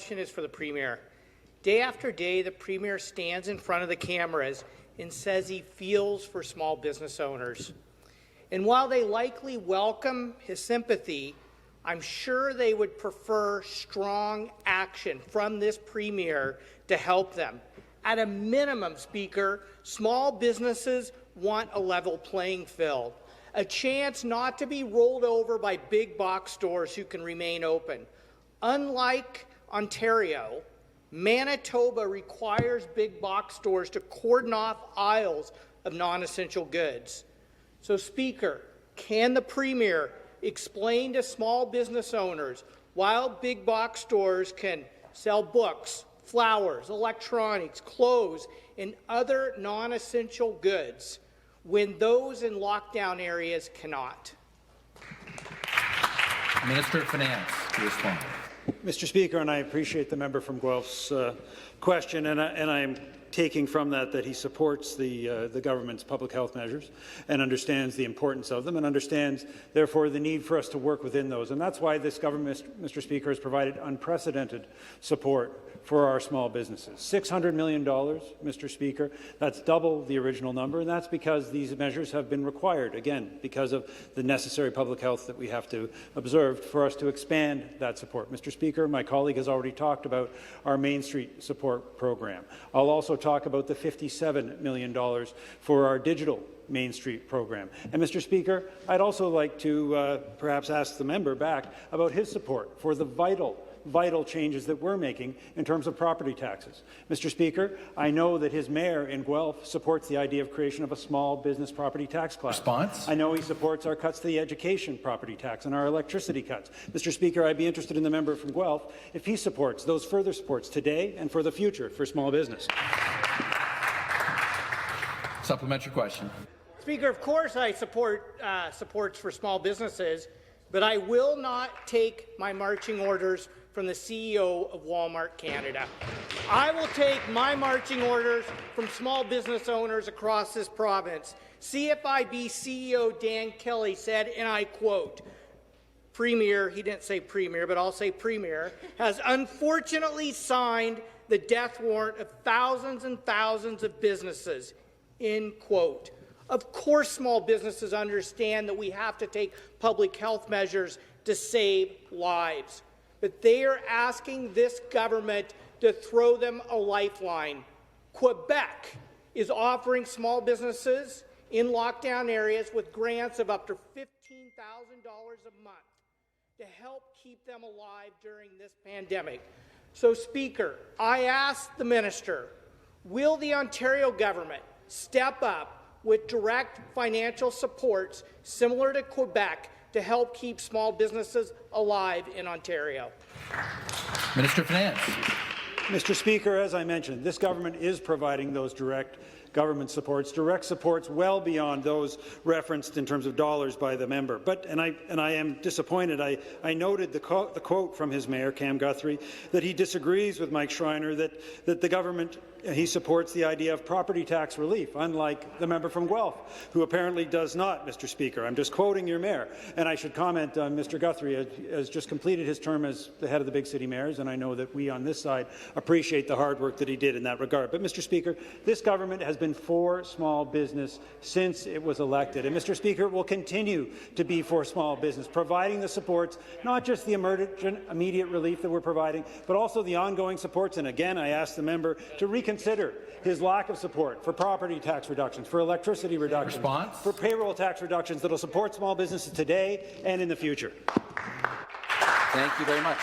question is for the Premier. Day after day, the Premier stands in front of the cameras and says he feels for small business owners. And while they likely welcome his sympathy, I'm sure they would prefer strong action from this Premier to help them. At a minimum, Speaker, small businesses want a level playing field, a chance not to be rolled over by big box stores who can remain open. Unlike Ontario, Manitoba requires big box stores to cordon off aisles of non-essential goods. So, Speaker, can the Premier explain to small business owners why big box stores can sell books, flowers, electronics, clothes, and other non-essential goods when those in lockdown areas cannot? Minister of Finance to respond. Mr. Speaker, and I appreciate the member from Guelph's question, and I'm taking from that he supports the government's public health measures and understands the importance of them and understands, therefore, the need for us to work within those. And that's why this government, Mr. Speaker, has provided unprecedented support for our small businesses. $600 million, Mr. Speaker. That's double the original number, and that's because these measures have been required, again, because of the necessary public health that we have to observe for us to expand that support. Mr. Speaker, my colleague has already talked about our Main Street support program. I'll also talk about the $57 million for our digital Main Street program. And, Mr. Speaker, I'd also like to perhaps ask the member back about his support for the vital changes that we're making in terms of property taxes. Mr. Speaker, I know that his mayor in Guelph supports the idea of creation of a small business property tax class. Response? I know he supports our cuts to the education property tax and our electricity cuts. Mr. Speaker, I'd be interested in the member from Guelph if he supports those further supports today and for the future for small business. Supplementary question. Speaker, of course I support supports for small businesses, but I will not take my marching orders from the CEO of Walmart Canada. I will take my marching orders from small business owners across this province. CFIB CEO Dan Kelly said, and I quote, Premier, he didn't say Premier, but I'll say Premier, has unfortunately signed the death warrant of thousands and thousands of businesses, end quote. Of course, small businesses understand that we have to take public health measures to save lives, but they are asking this government to throw them a lifeline. Quebec is offering small businesses in lockdown areas with grants of up to $15,000 a month to help keep them alive during this pandemic. So, Speaker, I ask the minister, will the Ontario government step up with direct financial supports similar to Quebec to help keep small businesses alive in Ontario? Minister of Finance. Mr. Speaker, as I mentioned, this government is providing those direct government supports, direct supports well beyond those referenced in terms of dollars by the member. But, and I am disappointed, I noted the quote from his mayor, Cam Guthrie, that he disagrees with Mike Schreiner, that the government, he supports the idea of property tax relief, unlike the member from Guelph, who apparently does not, Mr. Speaker. I'm just quoting your mayor. And I should comment on Mr. Guthrie has just completed his term as the head of the big city mayors, and I know that we on this side appreciate the hard work that he did in that regard. But, Mr. Speaker, this government has been for small business since it was elected. And, Mr. Speaker, it will continue to be for small business, providing the supports, not just the emergent immediate relief that we're providing, but also the ongoing supports. And again, I ask the member to reconsider his lack of support for property tax reductions, for electricity reductions, Response? for payroll tax reductions that will support small businesses today and in the future. Thank you very much.